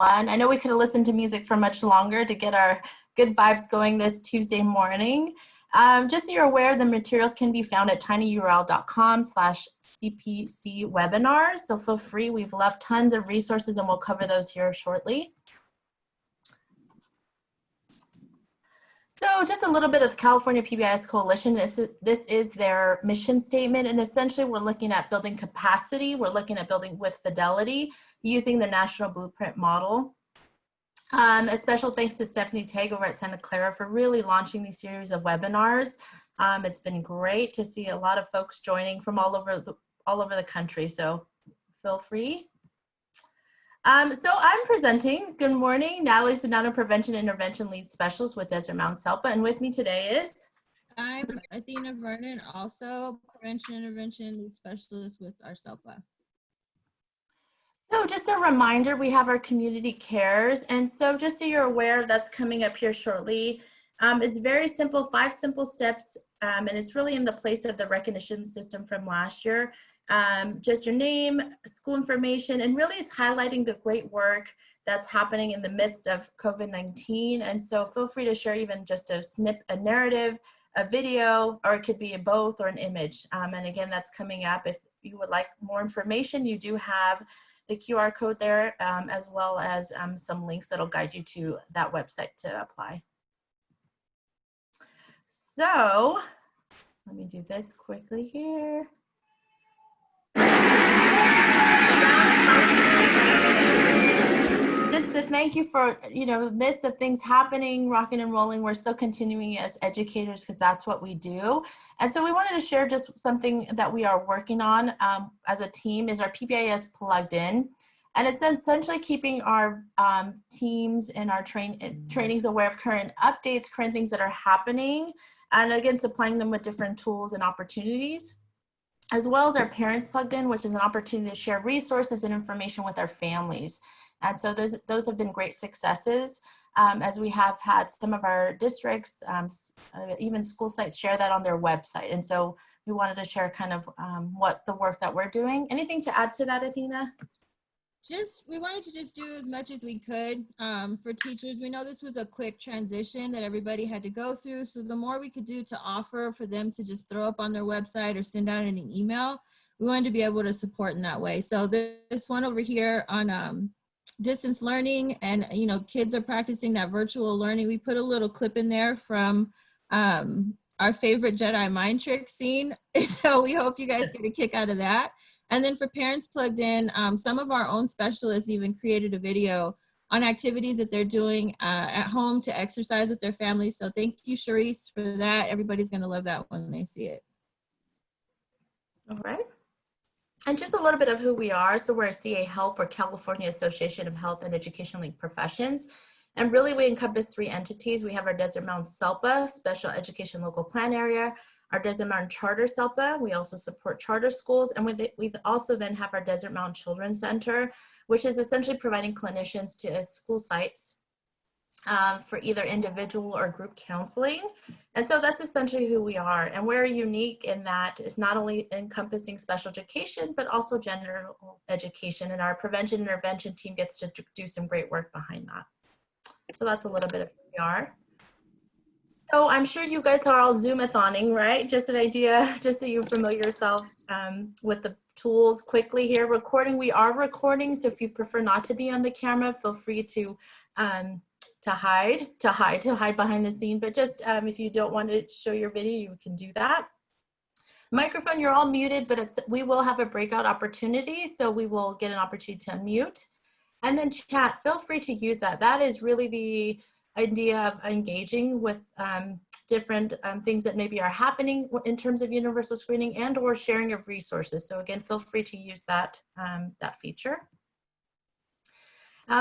I know we could have listened to music for much longer to get our good vibes going this Tuesday morning. Just so you're aware, the materials can be found at tinyurl.com/CPC webinars. So feel free, we've left tons of resources and we'll cover those here shortly. So just a little bit of California PBIS Coalition. This is their mission statement, and essentially we're looking at building capacity. We're looking at building with fidelity using the National Blueprint model. A special thanks to Stephanie Tagg over at Santa Clara for really launching these series of webinars. It's been great to see a lot of folks joining from all over the country, so feel free. So I'm presenting. Good morning, Natalie Sedano, Prevention Intervention Lead Specialist with Desert Mountain SELPA, and with me today is? I'm Athena Vernon, also Prevention Intervention Lead Specialist with our SELPA. So just a reminder, we have our community cares, and so just so you're aware, that's coming up here shortly. It's very simple, 5 simple steps, and it's really in the place of the recognition system from last year. Just your name, school information, and really it's highlighting the great work that's happening in the midst of COVID-19. And so feel free to share even just a narrative, a video, or it could be a both or an image. And again, that's coming up. If you would like more information, you do have the QR code there, as well as some links that'll guide you to that website to apply. So let me do this quickly here. Just to thank you for, the midst of things happening, rocking and rolling, we're still continuing as educators because that's what we do. And so we wanted to share just something that we are working on as a team is our PBIS plugged in. And it's essentially keeping our teams and our trainings aware of current updates, current things that are happening, and again, supplying them with different tools and opportunities, as well as our parents plugged in, which is an opportunity to share resources and information with our families. And so those have been great successes, as we have had some of our districts, even school sites share that on their website. And so we wanted to share kind of what the work that we're doing. Anything to add to that, Athena? We wanted to just do as much as we could for teachers. We know this was a quick transition that everybody had to go through. So the more we could do to offer for them to just throw up on their website or send out in an email, we wanted to be able to support in that way. So this one over here on distance learning, and kids are practicing that virtual learning. We put a little clip in there from our favorite Jedi mind trick scene. So we hope you guys get a kick out of that. And then for parents plugged in, some of our own specialists even created a video on activities that they're doing at home to exercise with their families. So thank you, Sharice, for that. Everybody's gonna love that when they see it. All right. And just a little bit of who we are. So we're a CA HELP, or California Association of Health and Education League Professions. And really we encompass 3 entities. We have our Desert Mountain SELPA, Special Education Local Plan Area, our Desert Mountain Charter SELPA. We also support charter schools. And we also then have our Desert Mountain Children's Center, which is essentially providing clinicians to school sites for either individual or group counseling. And so that's essentially who we are. And we're unique in that it's not only encompassing special education, but also general education. And our prevention intervention team gets to do some great work behind that. So that's a little bit of who we are. So I'm sure you guys are all Zoom-a-thoning, right? Just an idea, just so you familiar yourself with the tools quickly here. Recording, we are recording. So if you prefer not to be on the camera, feel free to hide behind the scene. But just if you don't want to show your video, you can do that. Microphone, you're all muted, but we will have a breakout opportunity. So we will get an opportunity to unmute. And then chat, feel free to use that. That is really the idea of engaging with different things that maybe are happening in terms of universal screening and or sharing of resources. So again, feel free to use that, that feature.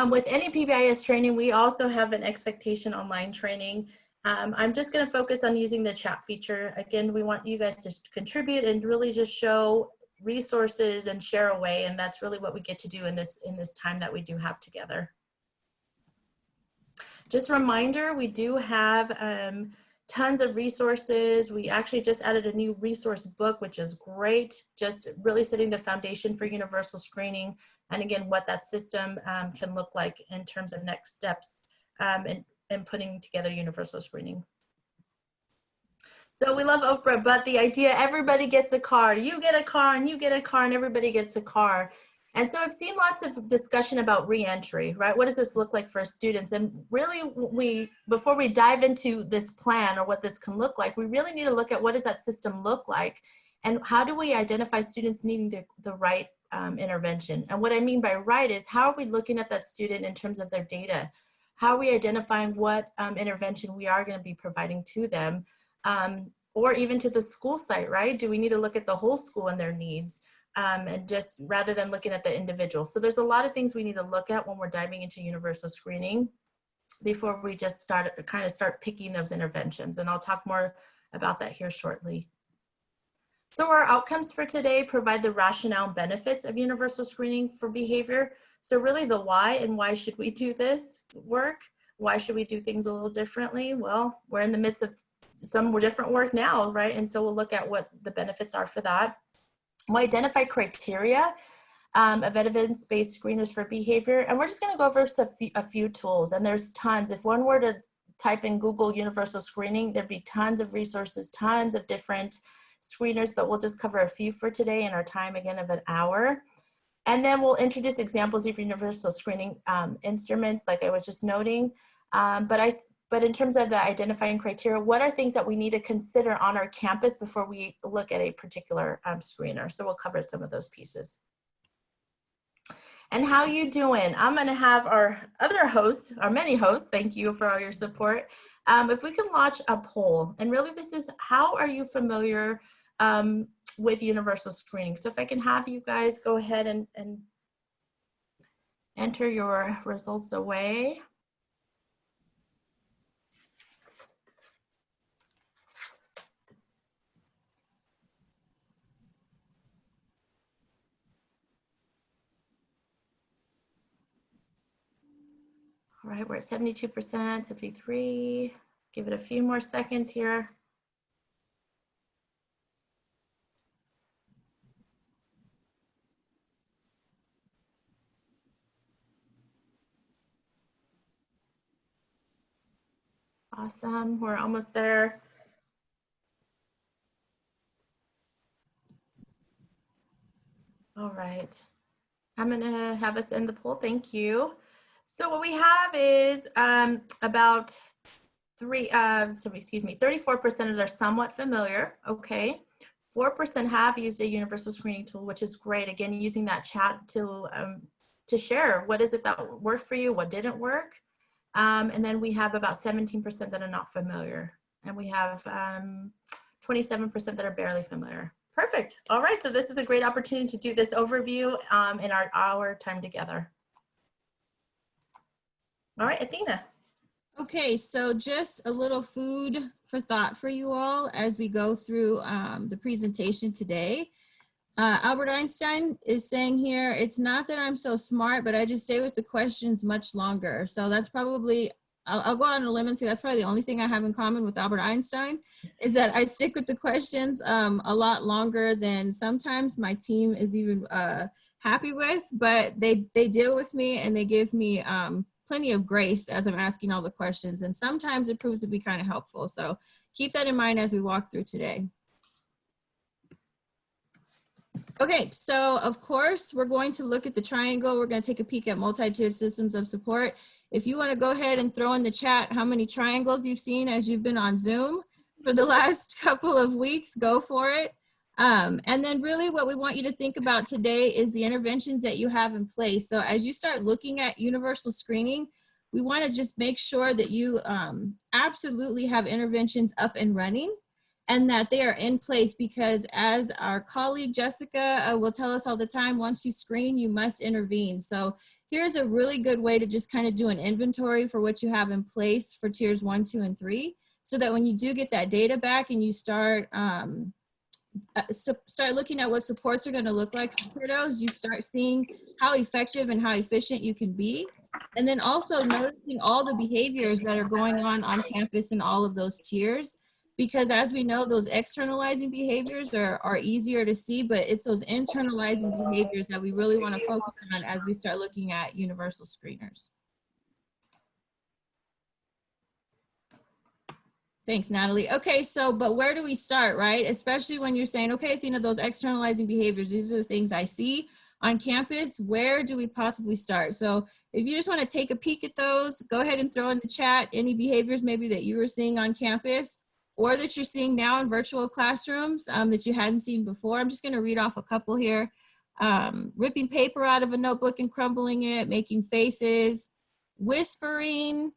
With any PBIS training, we also have an expectation online training. I'm just going to focus on using the chat feature. Again, we want you guys to contribute and really just show resources and share away, and that's really what we get to do in this time that we do have together. Just a reminder, we do have tons of resources. We actually just added a new resource book, which is great, just really setting the foundation for universal screening. and again, what that system can look like in terms of next steps in putting together universal screening. So we love Oprah, but the idea everybody gets a car, you get a car and you get a car and everybody gets a car. And so I've seen lots of discussion about reentry, right? What does this look like for students? And really, before we dive into this plan or what this can look like, we really need to look at what does that system look like and how do we identify students needing the right intervention? And what I mean by right is how are we looking at that student in terms of their data? How are we identifying what intervention we are going to be providing to them? Or even to the school site, right? Do we need to look at the whole school and their needs and just rather than looking at the individual? So there's a lot of things we need to look at when we're diving into universal screening before we just start picking those interventions. And I'll talk more about that here shortly. So our outcomes for today provide the rationale and benefits of universal screening for behavior. So really the why and why should we do this work? Why should we do things a little differently? Well, we're in the midst of some different work now, right? And so we'll look at what the benefits are for that. We'll identify criteria of evidence-based screeners for behavior. And we're just gonna go over a few tools, and there's tons. If one were to type in Google universal screening, there'd be tons of resources, tons of different screeners, but we'll just cover a few for today in our time again of an hour. And then we'll introduce examples of universal screening instruments like I was just noting. But in terms of the identifying criteria, what are things that we need to consider on our campus before we look at a particular screener? So we'll cover some of those pieces. And how you doing? I'm gonna have our other hosts, our many hosts, thank you for all your support. If we can launch a poll, and really this is, how are you familiar with universal screening? So if I can have you guys go ahead and enter your results away. All right, we're at 72%, 73. Give it a few more seconds here. Awesome, we're almost there. All right, I'm gonna have us end the poll, thank you. So what we have is about 34% of are somewhat familiar, okay. 4% have used a universal screening tool, which is great. Again, using that chat to share what is it that worked for you, what didn't work. And then we have about 17% that are not familiar. And we have 27% that are barely familiar. Perfect. All right, so this is a great opportunity to do this overview in our hour time together. All right, Athena. Okay, so just a little food for thought for you all as we go through the presentation today. Albert Einstein is saying here, it's not that I'm so smart, but I just stay with the questions much longer. So that's probably, I'll go on a limb and say that's probably the only thing I have in common with Albert Einstein is that I stick with the questions a lot longer than sometimes my team is even happy with, but they deal with me and they give me plenty of grace as I'm asking all the questions. And sometimes it proves to be kind of helpful. So keep that in mind as we walk through today. Okay, so of course, we're going to look at the triangle. We're going to take a peek at multi-tiered systems of support. If you want to go ahead and throw in the chat how many triangles you've seen as you've been on Zoom for the last couple of weeks, go for it. And then really what we want you to think about today is the interventions that you have in place. So as you start looking at universal screening, we want to just make sure that you absolutely have interventions up and running and that they are in place, because as our colleague Jessica will tell us all the time, once you screen, you must intervene. So here's a really good way to just kind of do an inventory for what you have in place for tiers 1, 2, and 3, so that when you do get that data back and you start looking at what supports are going to look like for kiddos, you start seeing how effective and how efficient you can be. And then also noticing all the behaviors that are going on campus in all of those tiers. because as we know, those externalizing behaviors are easier to see, but it's those internalizing behaviors that we really want to focus on as we start looking at universal screeners. Thanks, Natalie. Okay, so, but where do we start, right? Especially when you're saying, okay, Athena, those externalizing behaviors, these are the things I see on campus. Where do we possibly start? So if you just want to take a peek at those, go ahead and throw in the chat any behaviors maybe that you were seeing on campus or that you're seeing now in virtual classrooms that you hadn't seen before. I'm just going to read off a couple here. Ripping paper out of a notebook and crumbling it, making faces, whispering,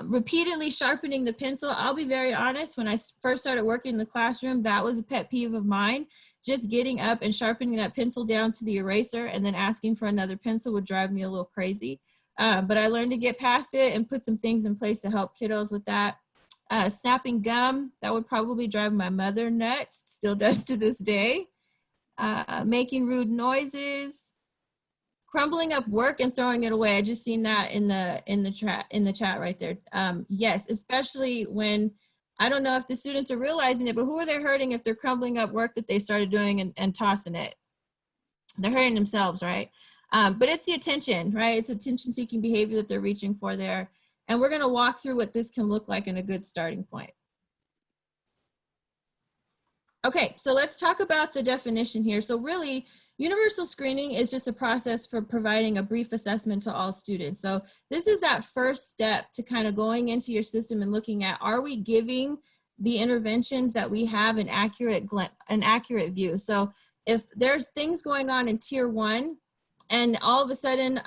repeatedly sharpening the pencil. I'll be very honest, when I first started working in the classroom, that was a pet peeve of mine. Just getting up and sharpening that pencil down to the eraser and then asking for another pencil would drive me a little crazy. But I learned to get past it and put some things in place to help kiddos with that. Snapping gum, that would probably drive my mother nuts, still does to this day. Making rude noises. Crumbling up work and throwing it away. I just seen that in the chat right there. Yes, especially when, I don't know if the students are realizing it, but who are they hurting if they're crumbling up work that they started doing and tossing it? They're hurting themselves, right? But it's the attention, right? It's attention-seeking behavior that they're reaching for there. And we're gonna walk through what this can look like in a good starting point. Okay, so let's talk about the definition here. So really, universal screening is just a process for providing a brief assessment to all students. So this is that first step to kind of going into your system and looking at, are we giving the interventions that we have an accurate view? So if there's things going on in tier 1 and all of a sudden,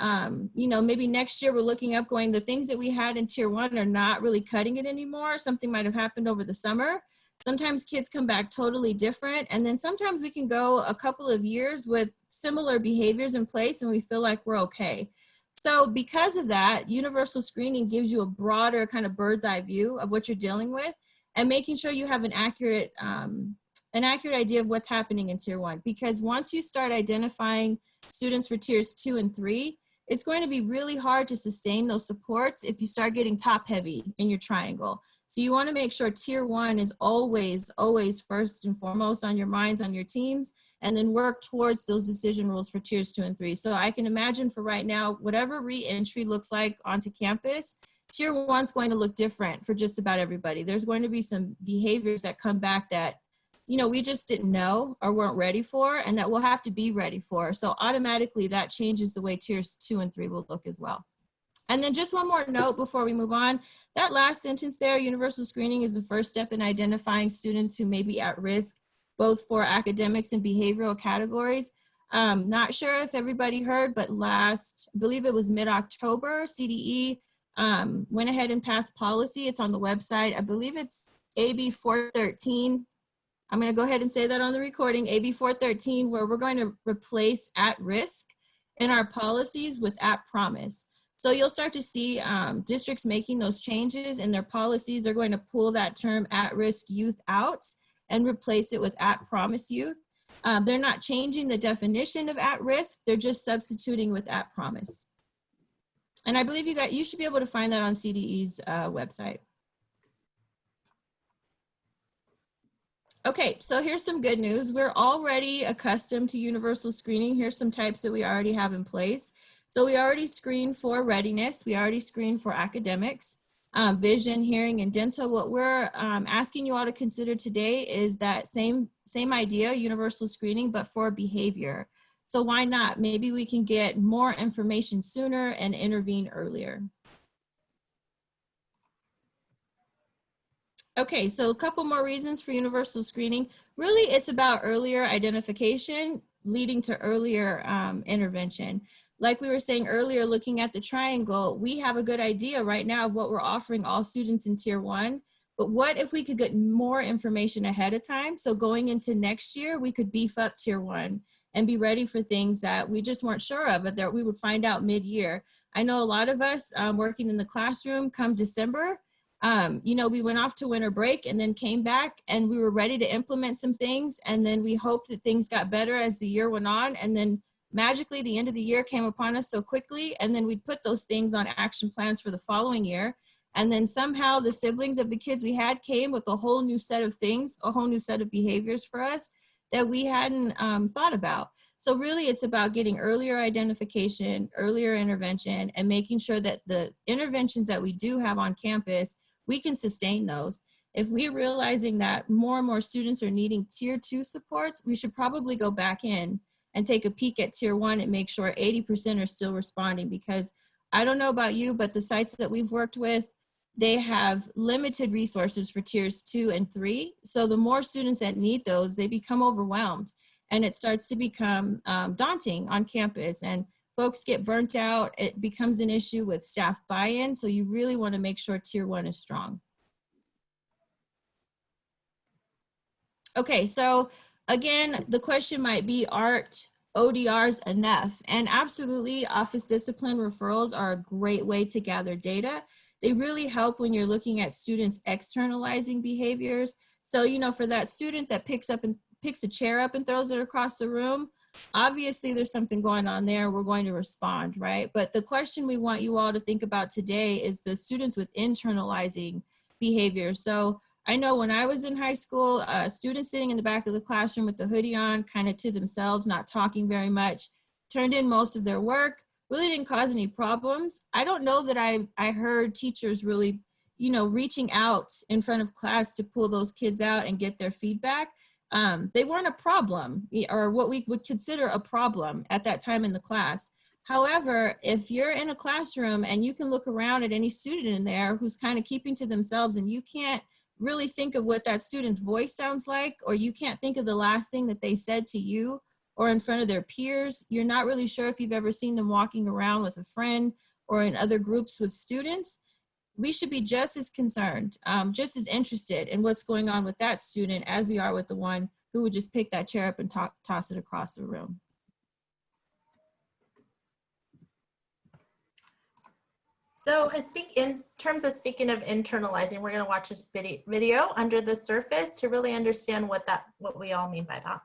you know, maybe next year we're looking up going, the things that we had in tier 1 are not really cutting it anymore. Something might've happened over the summer. Sometimes kids come back totally different. And then sometimes we can go a couple of years with similar behaviors in place and we feel like we're okay. So because of that, universal screening gives you a broader kind of bird's eye view of what you're dealing with and making sure you have an accurate idea of what's happening in tier 1. Because once you start identifying students for tiers 2 and 3, it's going to be really hard to sustain those supports if you start getting top heavy in your triangle. So you want to make sure tier 1 is always first and foremost on your minds, on your teams, and then work towards those decision rules for tiers 2 and 3. So I can imagine for right now, whatever re-entry looks like onto campus, tier 1 is going to look different for just about everybody. There's going to be some behaviors that come back that, you know, we just didn't know or weren't ready for, and that we'll have to be ready for. So automatically that changes the way tiers 2 and 3 will look as well. And then just one more note before we move on. That last sentence there, universal screening is the first step in identifying students who may be at risk, both for academics and behavioral categories. Not sure if everybody heard, but I believe it was mid-October, CDE went ahead and passed policy. It's on the website. I believe it's AB 413. I'm going to go ahead and say that on the recording, AB 413, where we're going to replace at risk in our policies with at promise. So you'll start to see districts making those changes in their policies. They're going to pull that term at-risk youth out and replace it with at-promise youth. They're not changing the definition of at-risk. They're just substituting with at-promise. And I believe you should be able to find that on CDE's website. Okay, so here's some good news. We're already accustomed to universal screening. Here's some types that we already have in place. So we already screened for readiness. We already screened for academics, vision, hearing, and dental. What we're asking you all to consider today is that same idea, universal screening, but for behavior. So why not? Maybe we can get more information sooner and intervene earlier. Okay, so a couple more reasons for universal screening. Really, it's about earlier identification leading to earlier intervention. Like we were saying earlier, looking at the triangle, we have a good idea right now of what we're offering all students in tier 1, but what if we could get more information ahead of time? So going into next year, we could beef up tier 1 and be ready for things that we just weren't sure of, but that we would find out mid-year. I know a lot of us working in the classroom come December, you know, we went off to winter break and then came back and we were ready to implement some things. And then we hoped that things got better as the year went on. And then magically the end of the year came upon us so quickly. And then we'd put those things on action plans for the following year. And then somehow the siblings of the kids we had came with a whole new set of things, a whole new set of behaviors for us that we hadn't thought about. So really it's about getting earlier identification, earlier intervention, and making sure that the interventions that we do have on campus, we can sustain those. If we're realizing that more and more students are needing tier 2 supports, we should probably go back in and take a peek at tier 1 and make sure 80% are still responding, because I don't know about you, but the sites that we've worked with, they have limited resources for tiers 2 and 3. So the more students that need those, they become overwhelmed, and it starts to become daunting on campus, and folks get burnt out. It becomes an issue with staff buy-in. So you really want to make sure tier 1 is strong. Okay, so again, the question might be, aren't ODRs enough? And absolutely, office discipline referrals are a great way to gather data. They really help when you're looking at students externalizing behaviors. So, you know, for that student that picks a chair up and throws it across the room, obviously there's something going on there. We're going to respond, right? But the question we want you all to think about today is the students with internalizing behavior. So I know when I was in high school, students sitting in the back of the classroom with the hoodie on, kind of to themselves, not talking very much, turned in most of their work, really didn't cause any problems. I don't know that I heard teachers really, you know, reaching out in front of class to pull those kids out and get their feedback. They weren't a problem, or what we would consider a problem at that time in the class. However, if you're in a classroom and you can look around at any student in there who's kind of keeping to themselves, and you can't really think of what that student's voice sounds like, or you can't think of the last thing that they said to you or in front of their peers, you're not really sure if you've ever seen them walking around with a friend or in other groups with students, we should be just as concerned, just as interested in what's going on with that student as we are with the one who would just pick that chair up and toss it across the room. So in terms of speaking of internalizing, we're going to watch this video, Under the Surface, to really understand what we all mean by that.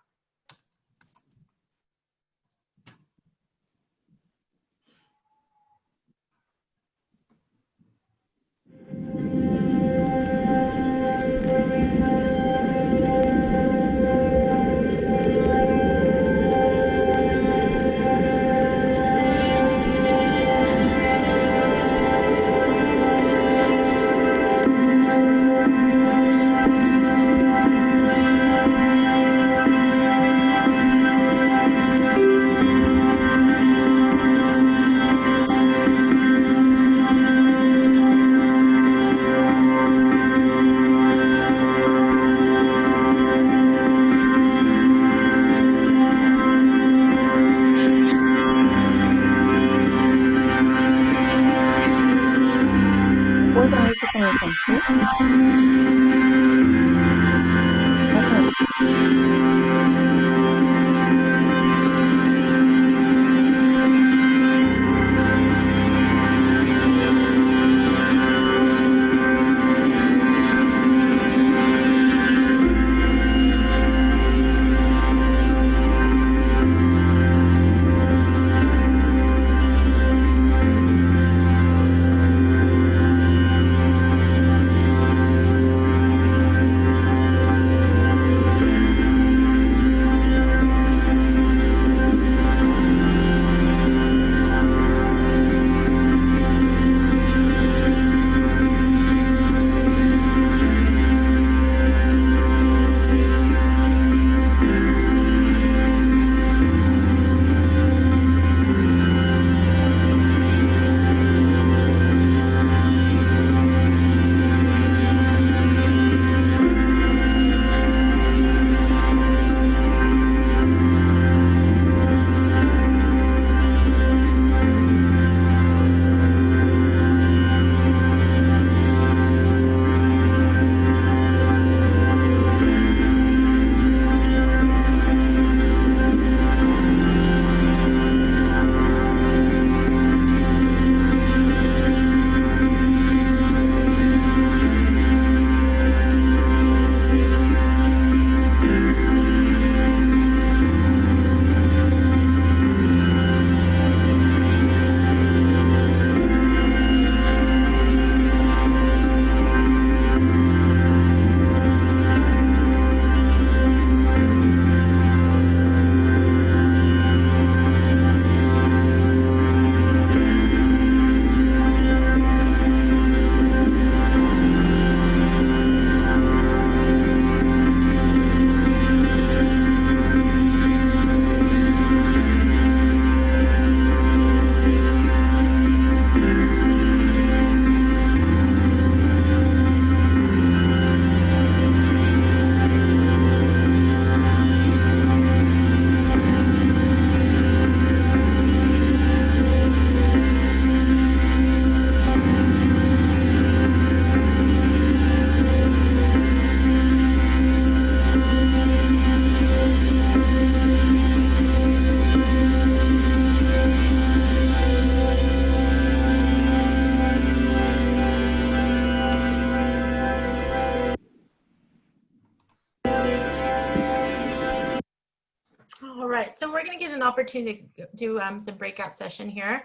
Where's the music coming from? right, so we're going to get an opportunity to do some breakout session here.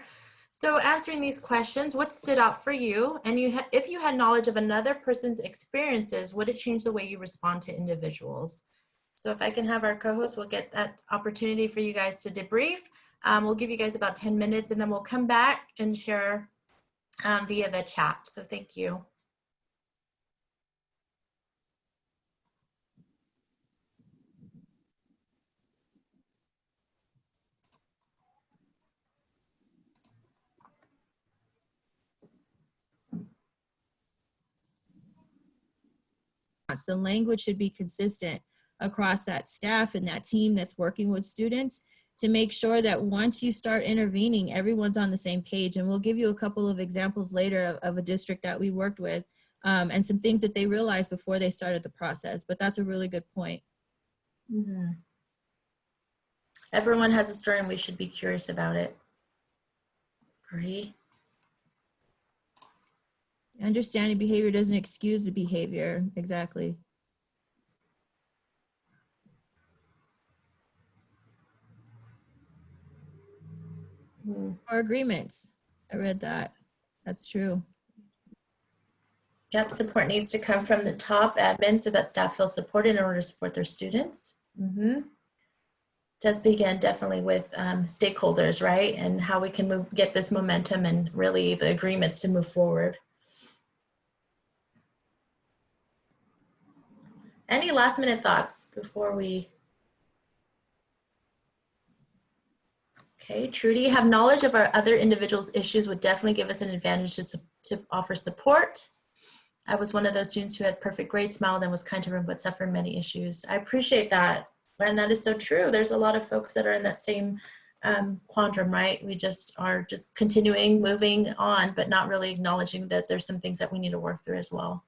So answering these questions, what stood out for you? And if you had knowledge of another person's experiences, would it change the way you respond to individuals? So if I can have our co-host, we'll get that opportunity for you guys to debrief. We'll give you guys about 10 minutes and then we'll come back and share via the chat. So thank you. The language should be consistent across that staff and that team that's working with students to make sure that once you start intervening, everyone's on the same page. And we'll give you a couple of examples later of a district that we worked with and some things that they realized before they started the process. But that's a really good point. Mm-hmm. Everyone has a story and we should be curious about it. Agree. Understanding behavior doesn't excuse the behavior. Exactly. Or agreements. I read that. That's true. Yep, support needs to come from the top admin so that staff feel supported in order to support their students. Mm-hmm. Does begin definitely with stakeholders, right? And how we can get this momentum and really the agreements to move forward. Any last minute thoughts before we? Okay, Trudy, have knowledge of our other individuals' issues would definitely give us an advantage to offer support. I was one of those students who had perfect grades, smiled, and was kind to everyone, but suffered many issues. I appreciate that. And that is so true. There's a lot of folks that are in that same quandrum, right? We just are continuing, moving on, but not really acknowledging that there's some things that we need to work through as well.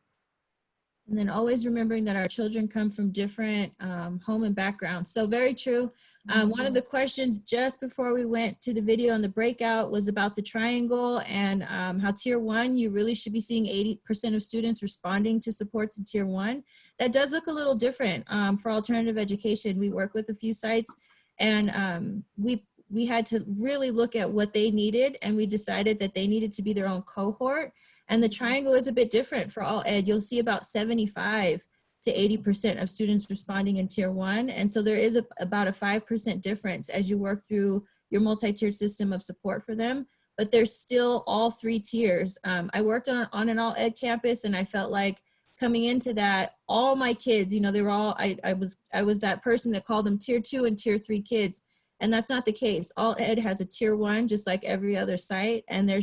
And then always remembering that our children come from different home and backgrounds. So very true. One of the questions just before we went to the video and the breakout was about the triangle and how tier 1, you really should be seeing 80% of students responding to supports in tier 1. That does look a little different for alternative education. We work with a few sites and we had to really look at what they needed, and we decided that they needed to be their own cohort. And the triangle is a bit different for all ed. You'll see about 75 to 80% of students responding in tier 1. And so there is about a 5% difference as you work through your multi-tiered system of support for them, but there's still all 3 tiers. I worked on an all ed campus, and I felt like coming into that, all my kids, you know, they were all, I was that person that called them tier 2 and tier 3 kids. And that's not the case. All ed has a tier 1, just like every other site. And there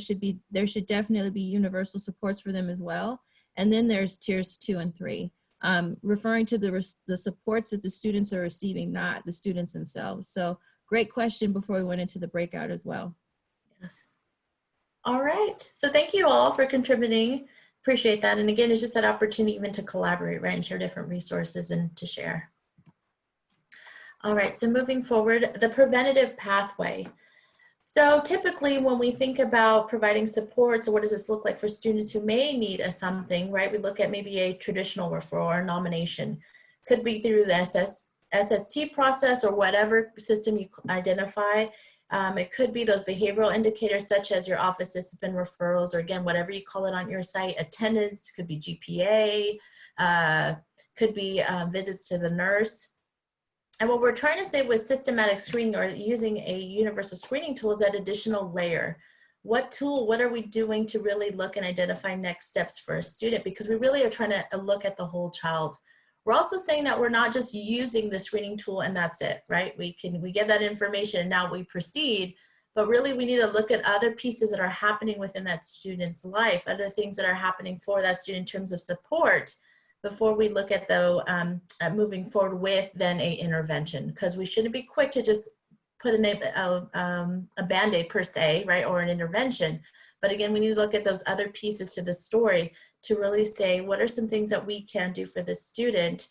should definitely be universal supports for them as well. And then there's tiers 2 and 3, referring to the supports that the students are receiving, not the students themselves. So great question before we went into the breakout as well. Yes. All right. So thank you all for contributing. Appreciate that. And again, it's just that opportunity even to collaborate, right, and share different resources and to share. All right, so moving forward, the preventative pathway. So typically when we think about providing support, so what does this look like for students who may need something, right? We look at maybe a traditional referral or nomination. Could be through the SST process or whatever system you identify. It could be those behavioral indicators such as your office discipline referrals, or again, whatever you call it on your site. Attendance, could be GPA, could be visits to the nurse. And what we're trying to say with systematic screening or using a universal screening tool is that additional layer. What are we doing to really look and identify next steps for a student? Because we really are trying to look at the whole child. We're also saying that we're not just using the screening tool and that's it, right? We get that information and now we proceed, but really we need to look at other pieces that are happening within that student's life, other things that are happening for that student in terms of support, before we look at moving forward with then a intervention, because we shouldn't be quick to just put a Band-Aid per se, right, or an intervention. But again, we need to look at those other pieces to the story to really say, what are some things that we can do for the student,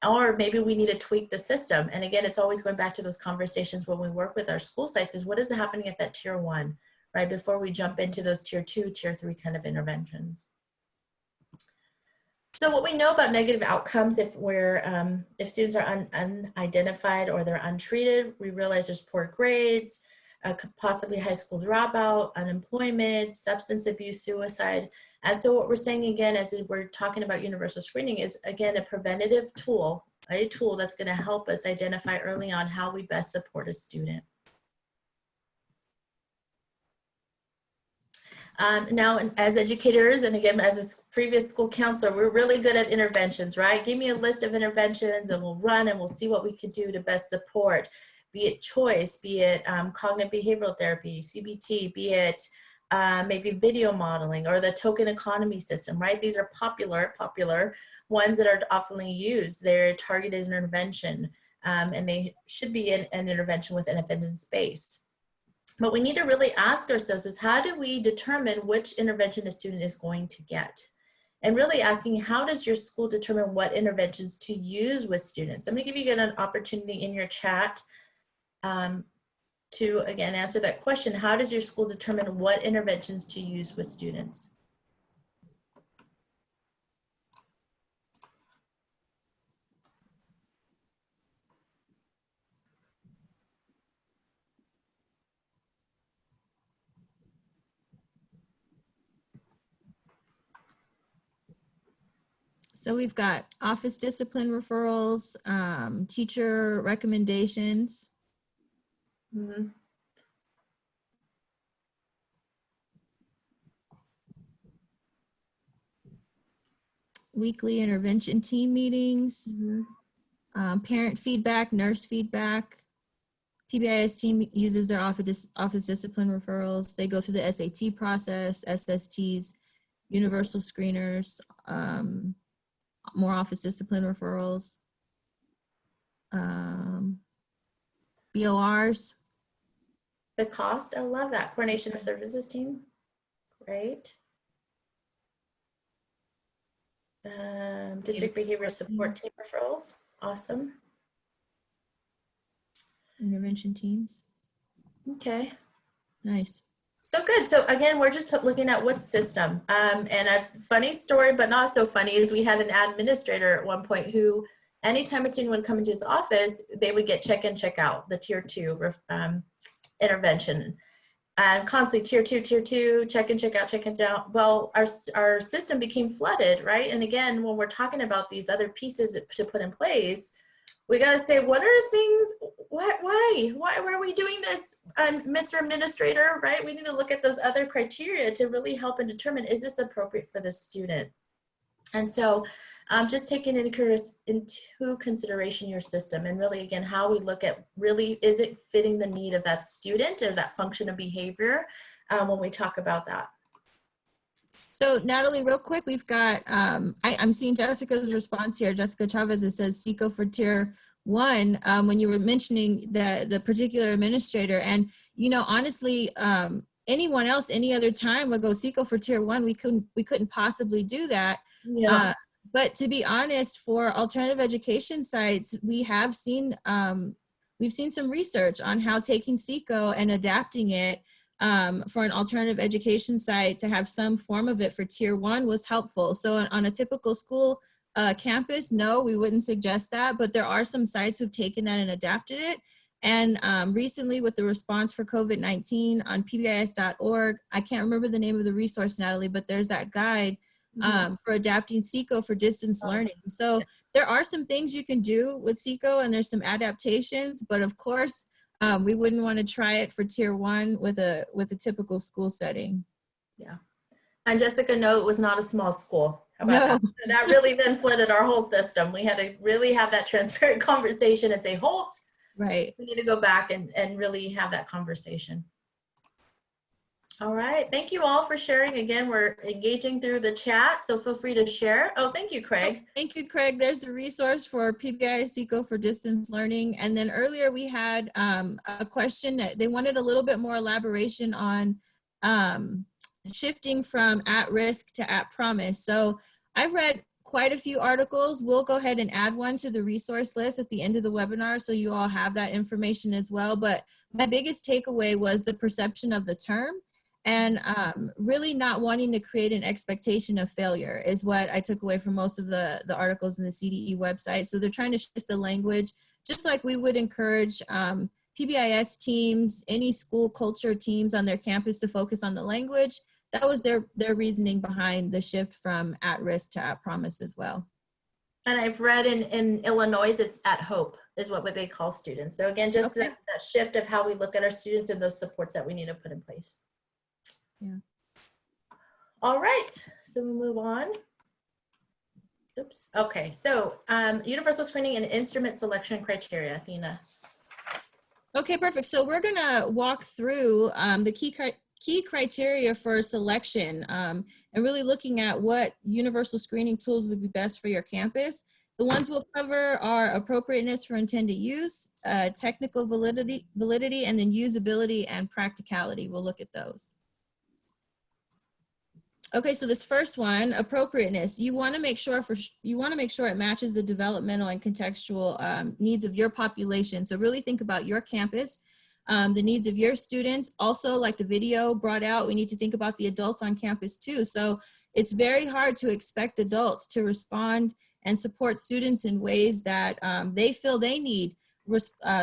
or maybe we need to tweak the system. And again, it's always going back to those conversations when we work with our school sites is what is happening at that tier 1, right, before we jump into those tier 2, tier 3 kind of interventions. So what we know about negative outcomes, if students are unidentified or they're untreated, we realize there's poor grades, possibly high school dropout, unemployment, substance abuse, suicide. And so what we're saying again, as we're talking about universal screening, is again a preventative tool, a tool that's going to help us identify early on how we best support a student. Now, as educators, and again, as a previous school counselor, we're really good at interventions, right? Give me a list of interventions and we'll run and we'll see what we could do to best support, be it choice, be it cognitive behavioral therapy, CBT, be it maybe video modeling or the token economy system, right? These are popular ones that are often used. They're targeted intervention, and they should be an intervention with an evidence-based. But we need to really ask ourselves is how do we determine which intervention a student is going to get? And really asking, how does your school determine what interventions to use with students? I'm going to give you an opportunity in your chat to, again, answer that question. How does your school determine what interventions to use with students? So we've got office discipline referrals, teacher recommendations. Mm-hmm. Weekly intervention team meetings, Mm-hmm. Parent feedback, nurse feedback. PBIS team uses their office discipline referrals. They go through the SAT process, SSTs, universal screeners, more office discipline referrals, BORs. The cost, I love that. Coordination of services team, great. District behavior support team referrals, awesome. Intervention teams. Okay. Nice. So good. So again, we're just looking at what system. And a funny story, but not so funny, is we had an administrator at one point who, anytime a student would come into his office, they would get check in, check out, the tier 2 intervention. And constantly tier two, check in, check out, check in, out. Well, our system became flooded, right? And again, when we're talking about these other pieces to put in place, we got to say, what are the things, why are we doing this, Mr. Administrator, right? We need to look at those other criteria to really help and determine, is this appropriate for the student? And so just taking into consideration your system and really, again, how we look at really, is it fitting the need of that student or that function of behavior when we talk about that. So Natalie, real quick, we've got, I'm seeing Jessica's response here. Jessica Chavez, it says SECO for tier 1 when you were mentioning the particular administrator. And, you know, honestly, anyone else, any other time would go SECO for tier 1. We couldn't possibly do that. Yeah. But to be honest, for alternative education sites, we have seen, we've seen some research on how taking SECO and adapting it for an alternative education site to have some form of it for tier 1 was helpful. So on a typical school campus, no, we wouldn't suggest that, but there are some sites who've taken that and adapted it. And recently with the response for COVID-19 on pbis.org, I can't remember the name of the resource, Natalie, but there's that guide for adapting SECO for distance learning. So there are some things you can do with SECO and there's some adaptations, but of course, we wouldn't want to try it for tier 1 with a typical school setting. Yeah. And Jessica, no, it was not a small school. How about that? So that really then flooded our whole system. We had to really have that transparent conversation and say, Holtz, right. We need to go back and really have that conversation. All right. Thank you all for sharing. Again, we're engaging through the chat, so feel free to share. Oh, thank you, Craig. Thank you, Craig. There's the resource for PBI SECO for distance learning. And then earlier we had a question that they wanted a little bit more elaboration on shifting from at risk to at promise. So I've read quite a few articles. We'll go ahead and add one to the resource list at the end of the webinar so you all have that information as well. But my biggest takeaway was the perception of the term. And really not wanting to create an expectation of failure is what I took away from most of the articles in the CDE website. So they're trying to shift the language, just like we would encourage PBIS teams, any school culture teams on their campus to focus on the language. That was their reasoning behind the shift from at risk to at promise as well. And I've read in Illinois, it's at hope is what they call students. So again, just Okay. that shift of how we look at our students and those supports that we need to put in place. Yeah. All right, so we move on. Oops. Okay, so universal screening and instrument selection criteria, Athena. Okay, perfect. So we're gonna walk through the key criteria for selection and really looking at what universal screening tools would be best for your campus. The ones we'll cover are appropriateness for intended use, technical validity, and then usability and practicality. We'll look at those. Okay, so this first one, appropriateness. You want to make sure it matches the developmental and contextual needs of your population. So really think about your campus, the needs of your students. Also, like the video brought out, we need to think about the adults on campus too. So it's very hard to expect adults to respond and support students in ways that they feel they need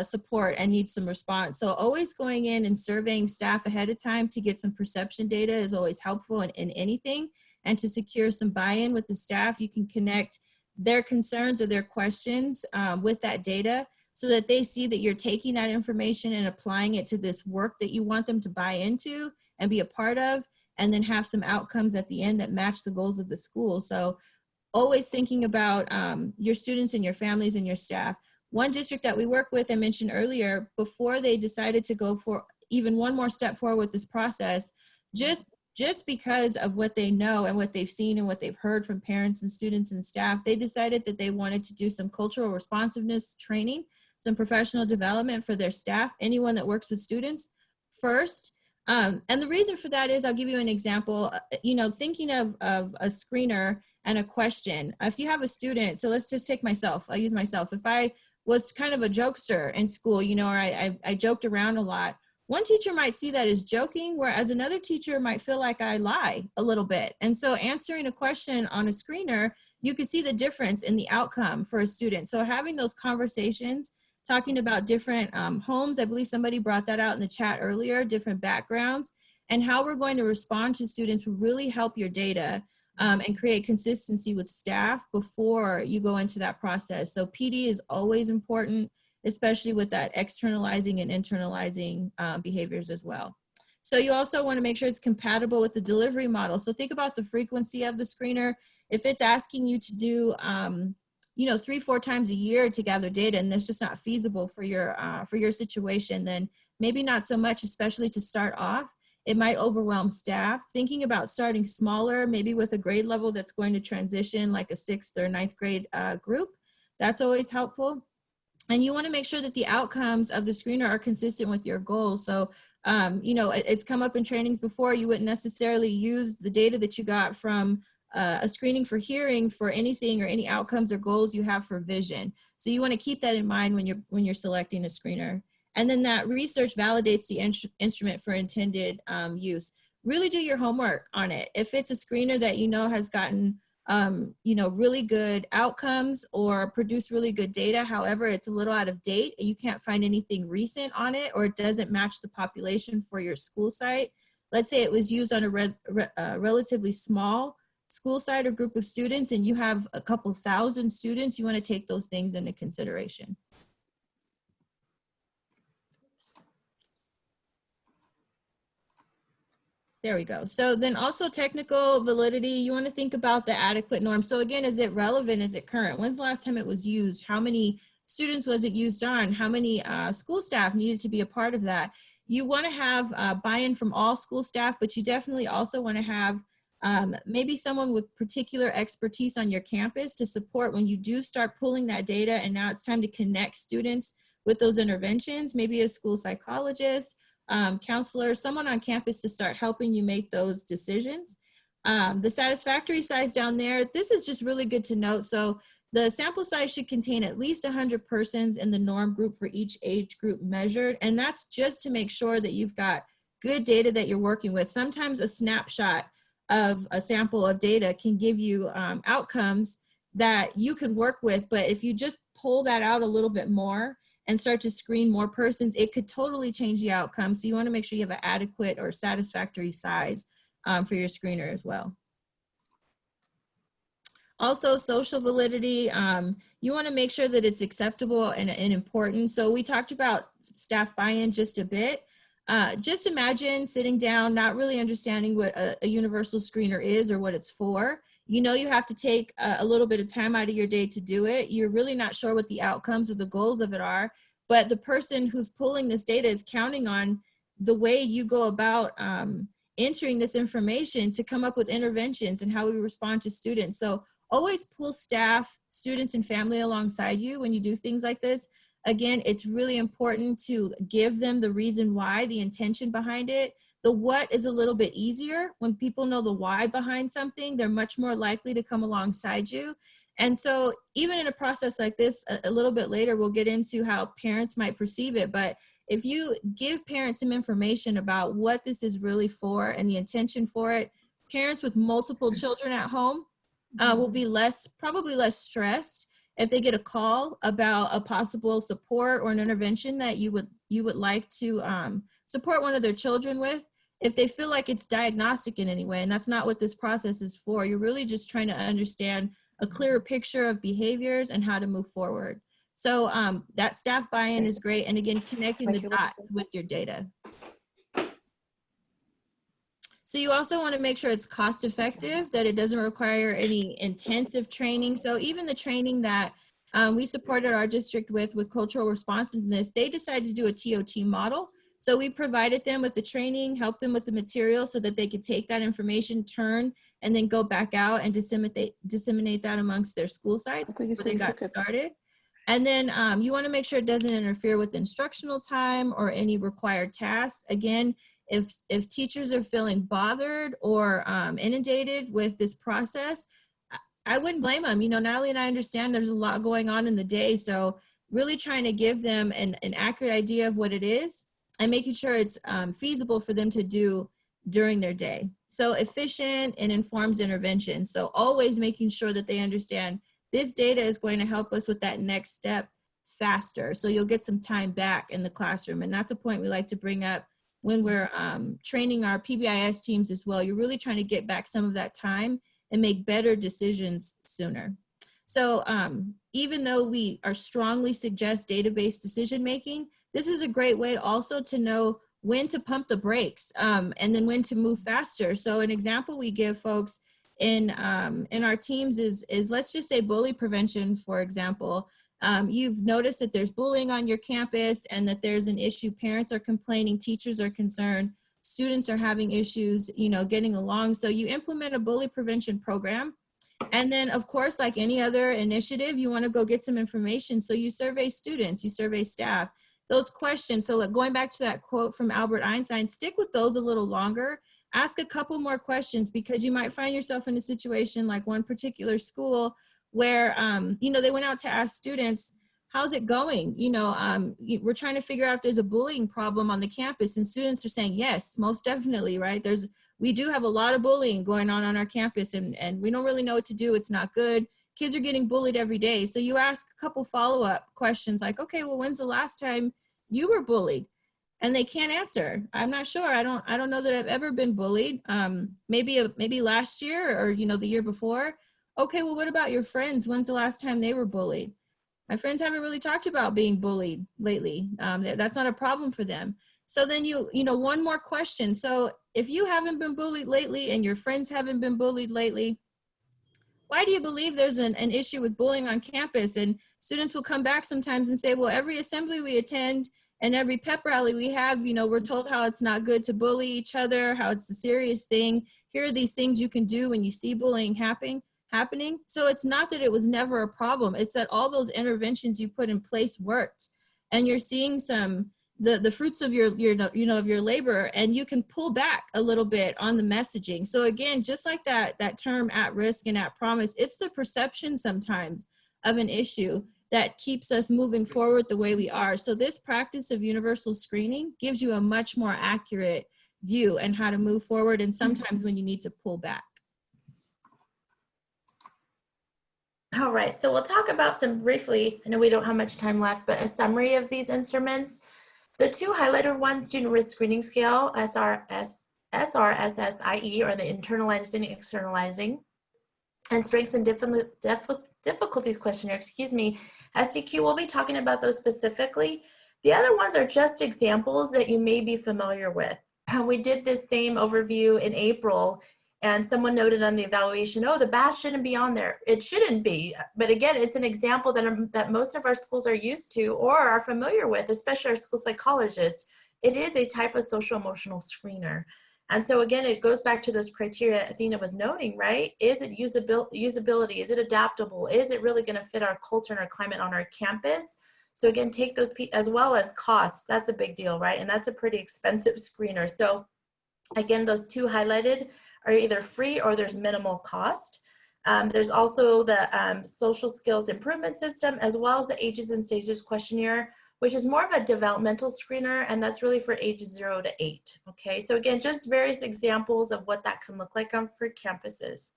support and need some response. So always going in and surveying staff ahead of time to get some perception data is always helpful in anything. And to secure some buy-in with the staff, you can connect their concerns or their questions with that data so that they see that you're taking that information and applying it to this work that you want them to buy into and be a part of, and then have some outcomes at the end that match the goals of the school. So always thinking about your students and your families and your staff. One district that we work with, I mentioned earlier, before they decided to go for even one more step forward with this process, just because of what they know and what they've seen and what they've heard from parents and students and staff, they decided that they wanted to do some cultural responsiveness training, some professional development for their staff, anyone that works with students first. And the reason for that is, I'll give you an example, thinking of a screener and a question. If you have a student, so let's just take myself, I'll use myself. If I was kind of a jokester in school, or I joked around a lot, one teacher might see that as joking, whereas another teacher might feel like I lie a little bit. And so answering a question on a screener, you could see the difference in the outcome for a student. So having those conversations, talking about different homes, I believe somebody brought that out in the chat earlier, different backgrounds, and how we're going to respond to students will really help your data and create consistency with staff before you go into that process. So PD is always important, especially with that externalizing and internalizing behaviors as well. So you also want to make sure it's compatible with the delivery model. So think about the frequency of the screener. If it's asking you to do 3-4 times a year to gather data, and that's just not feasible for your situation, then maybe not so much, especially to start off. It might overwhelm staff. Thinking about starting smaller, maybe with a grade level that's going to transition, like a 6th or 9th grade group, that's always helpful. And you want to make sure that the outcomes of the screener are consistent with your goals. So, it's come up in trainings before, you wouldn't necessarily use the data that you got from a screening for hearing for anything or any outcomes or goals you have for vision. So you want to keep that in mind when you're selecting a screener. And then that research validates the instrument for intended use. Really do your homework on it. If it's a screener that has gotten really good outcomes or produce really good data, however, it's a little out of date, you can't find anything recent on it, or it doesn't match the population for your school site. Let's say it was used on a relatively small school site or group of students, and you have a couple thousand students, you want to take those things into consideration. There we go. So then also technical validity, you want to think about the adequate norm. So again, is it relevant? Is it current? When's the last time it was used? How many students was it used on? How many school staff needed to be a part of that? You want to have buy-in from all school staff, but you definitely also want to have maybe someone with particular expertise on your campus to support when you do start pulling that data and now it's time to connect students with those interventions, maybe a school psychologist, counselor, someone on campus to start helping you make those decisions. The satisfactory size down there, this is just really good to note. So the sample size should contain at least 100 persons in the norm group for each age group measured. And that's just to make sure that you've got good data that you're working with. Sometimes a snapshot of a sample of data can give you outcomes that you can work with, but if you just pull that out a little bit more and start to screen more persons, it could totally change the outcome. So you want to make sure you have an adequate or satisfactory size for your screener as well. Also, social validity, you want to make sure that it's acceptable and important. So we talked about staff buy-in just a bit. Just imagine sitting down, not really understanding what a universal screener is or what it's for. You know you have to take a little bit of time out of your day to do it. You're really not sure what the outcomes or the goals of it are, but the person who's pulling this data is counting on the way you go about entering this information to come up with interventions and how we respond to students. So always pull staff, students, and family alongside you when you do things like this. Again, it's really important to give them the reason why, the intention behind it. The what is a little bit easier. When people know the why behind something, they're much more likely to come alongside you. And so even in a process like this, a little bit later, we'll get into how parents might perceive it. But if you give parents some information about what this is really for and the intention for it, parents with multiple children at home will be probably less stressed if they get a call about a possible support or an intervention that you would like to support one of their children with. If they feel like it's diagnostic in any way, and that's not what this process is for. You're really just trying to understand a clearer picture of behaviors and how to move forward. So that staff buy-in is great. And again, connecting the dots with your data. So you also want to make sure it's cost effective, that it doesn't require any intensive training. So even the training that we supported our district with cultural responsiveness, they decided to do a TOT model. So we provided them with the training, helped them with the material so that they could take that information, turn, and then go back out and disseminate that amongst their school sites where they got started. And then you want to make sure it doesn't interfere with instructional time or any required tasks. Again, if teachers are feeling bothered or inundated with this process, I wouldn't blame them. You know, Natalie and I understand there's a lot going on in the day. So really trying to give them an accurate idea of what it is and making sure it's feasible for them to do during their day. So efficient and informs intervention. So always making sure that they understand this data is going to help us with that next step faster. So you'll get some time back in the classroom. And that's a point we like to bring up when we're training our PBIS teams as well. You're really trying to get back some of that time and make better decisions sooner. So even though we are strongly suggest database decision-making, this is a great way also to know when to pump the brakes and then when to move faster. So an example we give folks in our teams is let's just say bully prevention, for example. You've noticed that there's bullying on your campus and that there's an issue. Parents are complaining, teachers are concerned, students are having issues, you know, getting along. So you implement a bully prevention program. And then of course, like any other initiative, you want to go get some information. So you survey students, you survey staff, those questions. So like going back to that quote from Albert Einstein, stick with those a little longer. Ask a couple more questions because you might find yourself in a situation like one particular school where, you know, they went out to ask students, how's it going? You know, we're trying to figure out if there's a bullying problem on the campus, and students are saying, yes, most definitely, right? We do have a lot of bullying going on our campus, and we don't really know what to do. It's not good. Kids are getting bullied every day. So you ask a couple follow-up questions like, okay, well, when's the last time you were bullied? And they can't answer. I'm not sure. I don't know that I've ever been bullied. Maybe last year or, you know, the year before. Okay, well, what about your friends? When's the last time they were bullied? My friends haven't really talked about being bullied lately. That's not a problem for them. So then you know, one more question. So if you haven't been bullied lately and your friends haven't been bullied lately, why do you believe there's an issue with bullying on campus? And students will come back sometimes and say, well, every assembly we attend and every pep rally we have, you know, we're told how it's not good to bully each other, how it's a serious thing. Here are these things you can do when you see bullying happening. So it's not that it was never a problem. It's that all those interventions you put in place worked, and you're seeing the fruits of your labor, and you can pull back a little bit on the messaging. So again, just like that term at risk and at promise, it's the perception sometimes of an issue that keeps us moving forward the way we are. So this practice of universal screening gives you a much more accurate view and how to move forward, and sometimes when you need to pull back. All right, so we'll talk about some briefly, I know we don't have much time left, but a summary of these instruments. The two highlighted ones, Student Risk Screening Scale, SRSSIE, or the internalizing, externalizing, and Strengths and Difficulties Questionnaire, SDQ. We'll be talking about those specifically. The other ones are just examples that you may be familiar with. We did this same overview in April, and someone noted on the evaluation, oh, the BAS shouldn't be on there. It shouldn't be, but again, it's an example that most of our schools are used to or are familiar with, especially our school psychologists. It is a type of social emotional screener. And so again, it goes back to those criteria Athena was noting, right? Is it usability? Is it adaptable? Is it really gonna fit our culture and our climate on our campus? So again, take those, as well as cost. That's a big deal, right? And that's a pretty expensive screener. So again, those two highlighted are either free or there's minimal cost. There's also the social skills improvement system, as well as the ages and stages questionnaire, which is more of a developmental screener, and that's really for ages 0 to 8. Okay, so again, just various examples of what that can look like on for campuses.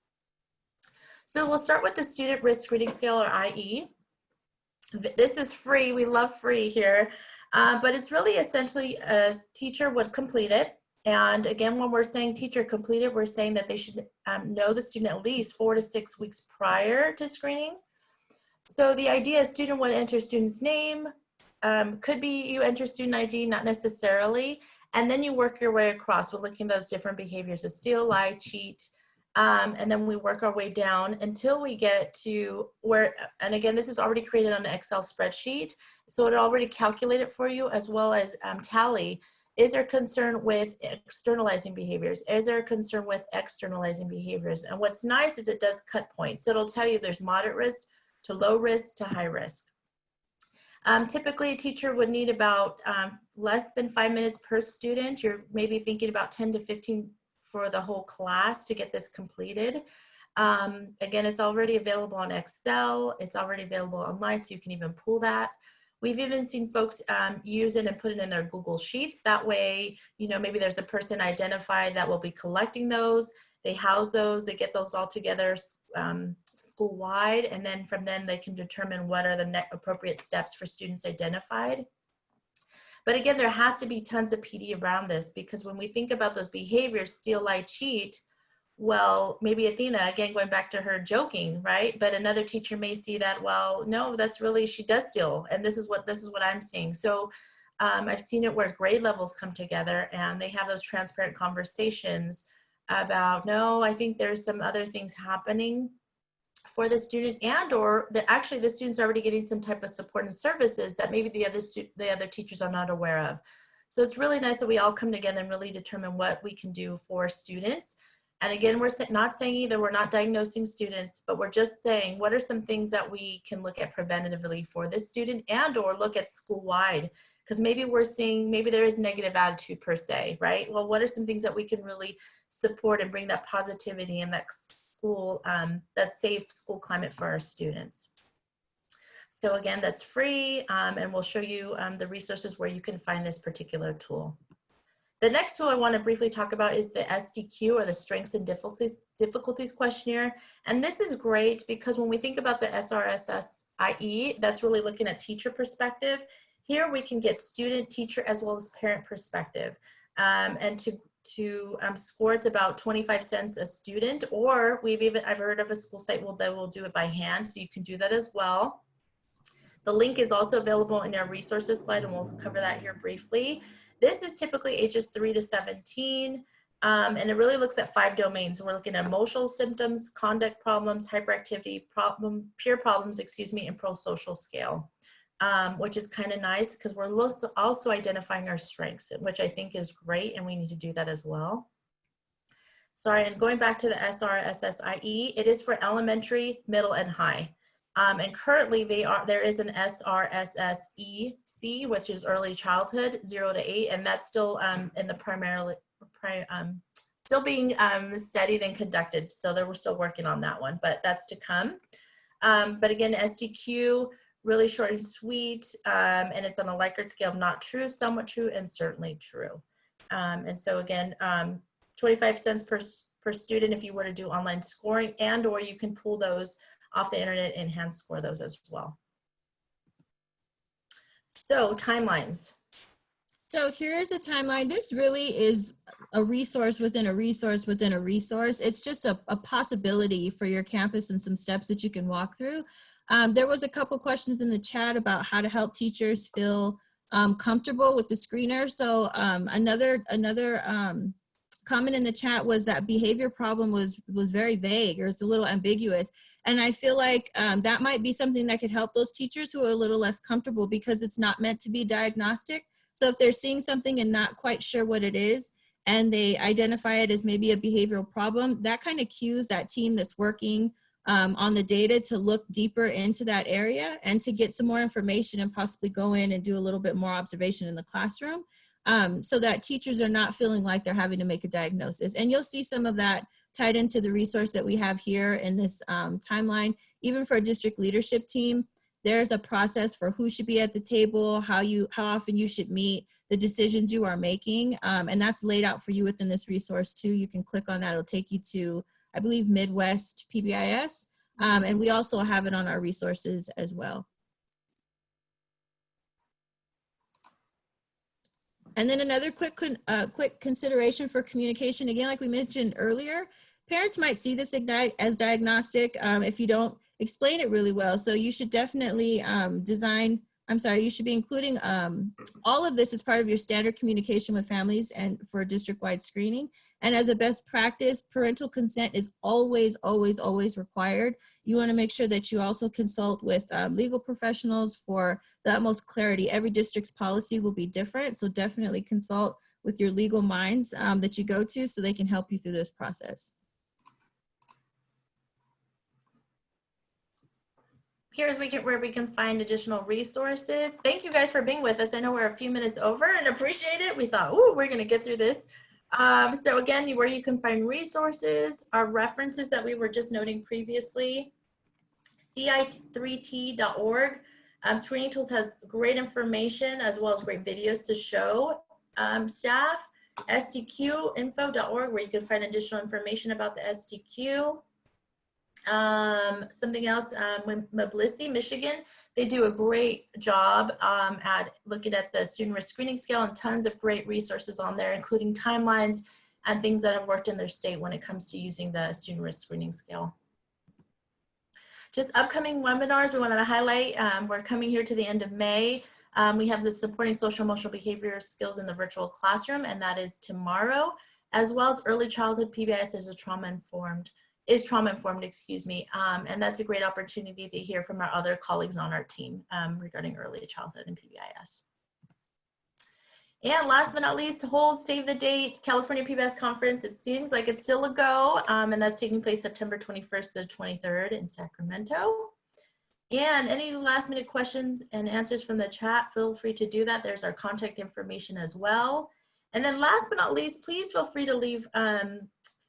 So we'll start with the Student Risk Screening Scale, or IE. This is free, we love free here, but it's really essentially a teacher would complete it. And again, when we're saying teacher completed, we're saying that they should know the student at least 4 to 6 weeks prior to screening. So the idea is student would enter student's name, could be you enter student ID, not necessarily, and then you work your way across. We're looking at those different behaviors of steal, lie, cheat, and then we work our way down until we get to where, and again, this is already created on an Excel spreadsheet, so it already calculated for you, as well as tally. Is there concern with externalizing behaviors? Is there a concern with externalizing behaviors? And what's nice is it does cut points. So it'll tell you there's moderate risk to low risk to high risk. Typically, a teacher would need about less than 5 minutes per student. You're maybe thinking about 10 to 15 for the whole class to get this completed. Again, it's already available on Excel. It's already available online, so you can even pull that. We've even seen folks use it and put it in their Google Sheets. That way, you know, maybe there's a person identified that will be collecting those. They house those, they get those all together school-wide, and then from then they can determine what are the appropriate steps for students identified. But again, there has to be tons of PD around this, because when we think about those behaviors, steal, lie, cheat, well, maybe Athena, again, going back to her joking, right? But another teacher may see that, well, no, that's really, she does steal, and this is what I'm seeing. So I've seen it where grade levels come together and they have those transparent conversations about, no, I think there's some other things happening for the student, and or that actually the student's already getting some type of support and services that maybe the other teachers are not aware of. So it's really nice that we all come together and really determine what we can do for students. And again, we're not saying either we're not diagnosing students, but we're just saying what are some things that we can look at preventatively for this student, and or look at school-wide, because maybe we're seeing, maybe there is negative attitude per se, right? Well, what are some things that we can really support and bring that positivity and that school, that safe school climate for our students? So again, that's free, and we'll show you the resources where you can find this particular tool. The next tool I want to briefly talk about is the SDQ, or the Strengths and Difficulties Questionnaire. And this is great because when we think about the SRSSIE, that's really looking at teacher perspective. Here we can get student, teacher, as well as parent perspective. And to score, it's about 25 cents a student, or I've heard of a school site that will do it by hand, so you can do that as well. The link is also available in our resources slide, and we'll cover that here briefly. This is typically ages 3 to 17, and it really looks at 5 domains. We're looking at emotional symptoms, conduct problems, hyperactivity, peer problems, and pro-social scale, which is kind of nice because we're also identifying our strengths, which I think is great, and we need to do that as well. Sorry, and going back to the SRSSIE, it is for elementary, middle, and high. And currently there is an SRSSEC, which is early childhood, 0 to 8, and that's still in the still being studied and conducted. So we're still working on that one, but that's to come. But again, SDQ, really short and sweet, and it's on a Likert scale of not true, somewhat true, and certainly true. And so again, 25 cents per student if you were to do online scoring, and or you can pull those off the internet and hand score those as well. So timelines. So here's a timeline. This really is a resource within a resource within a resource. It's just a possibility for your campus and some steps that you can walk through. There was a couple questions in the chat about how to help teachers feel comfortable with the screener. So another comment in the chat was that behavior problem was very vague, or it's a little ambiguous. And I feel like that might be something that could help those teachers who are a little less comfortable, because it's not meant to be diagnostic. So if they're seeing something and not quite sure what it is, and they identify it as maybe a behavioral problem, that kind of cues that team that's working on the data to look deeper into that area and to get some more information and possibly go in and do a little bit more observation in the classroom, so that teachers are not feeling like they're having to make a diagnosis. And you'll see some of that tied into the resource that we have here in this timeline. Even for a district leadership team, there's a process for who should be at the table, how often you should meet, the decisions you are making, and that's laid out for you within this resource too. You can click on that, it'll take you to, I believe, Midwest PBIS, and we also have it on our resources as well. And then another quick consideration for communication, again, like we mentioned earlier, parents might see this as diagnostic if you don't explain it really well. So you should definitely you should be including all of this as part of your standard communication with families and for district-wide screening. And as a best practice, parental consent is always, always, always required. You want to make sure that you also consult with legal professionals for the utmost clarity. Every district's policy will be different, so definitely consult with your legal minds that you go to so they can help you through this process. Here's where we can find additional resources. Thank you guys for being with us. I know we're a few minutes over and appreciate it. We thought, ooh, we're gonna get through this. So again, where you can find resources, our references that we were just noting previously, ci3t.org. Screening Tools has great information as well as great videos to show staff. sdqinfo.org, where you can find additional information about the SDQ. Something else, Mablissy, Michigan, they do a great job at looking at the student risk screening scale, and tons of great resources on there, including timelines and things that have worked in their state when it comes to using the student risk screening scale. Just upcoming webinars we wanted to highlight. We're coming here to the end of May. We have the supporting social emotional behavior skills in the virtual classroom, and that is tomorrow, as well as early childhood PBIS is trauma informed, excuse me. And that's a great opportunity to hear from our other colleagues on our team regarding early childhood and PBIS. And last but not least, save the date, California PBIS Conference. It seems like it's still a go, and that's taking place September 21st to the 23rd in Sacramento. And any last minute questions and answers from the chat, feel free to do that. There's our contact information as well. And then last but not least, please feel free to leave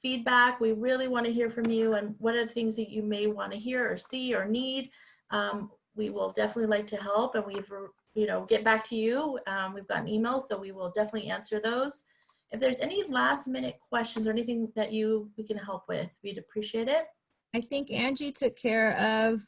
feedback. We really want to hear from you, and what are the things that you may want to hear or see or need. We will definitely like to help, and get back to you. We've got an email, so we will definitely answer those. If there's any last minute questions or anything that we can help with, we'd appreciate it. I think Angie took care of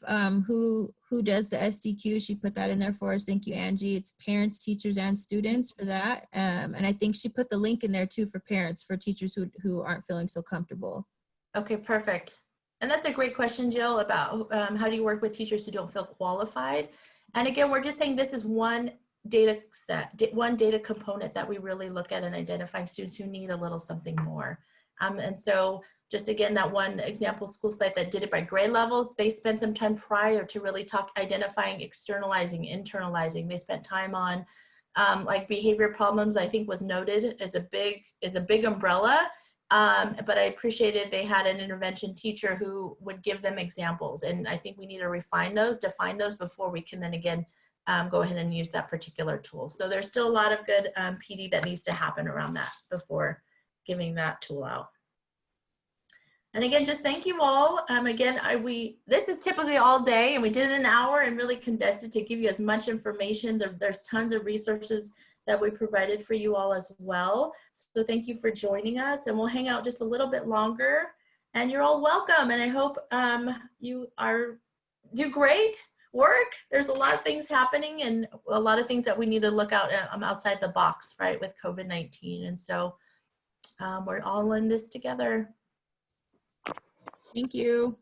who does the SDQ. She put that in there for us. Thank you, Angie. It's parents, teachers, and students for that. And I think she put the link in there too for parents, for teachers who aren't feeling so comfortable. Okay, perfect. And that's a great question, Jill, about how do you work with teachers who don't feel qualified? And again, we're just saying this is one data set, one data component that we really look at in identifying students who need a little something more. And so just again, that one example school site that did it by grade levels, they spent some time prior to really identifying, externalizing, internalizing. They spent time on like behavior problems, I think was noted as a big umbrella. But I appreciated they had an intervention teacher who would give them examples. And I think we need to define those before we can then again go ahead and use that particular tool. So there's still a lot of good PD that needs to happen around that before giving that tool out. And again, just thank you all. Again, this is typically all day, and we did it in an hour and really condensed it to give you as much information. There's tons of resources that we provided for you all as well. So thank you for joining us, and we'll hang out just a little bit longer. And you're all welcome. And I hope you do great work. There's a lot of things happening and a lot of things that we need to look out outside the box, right, with COVID-19. And so we're all in this together. Thank you.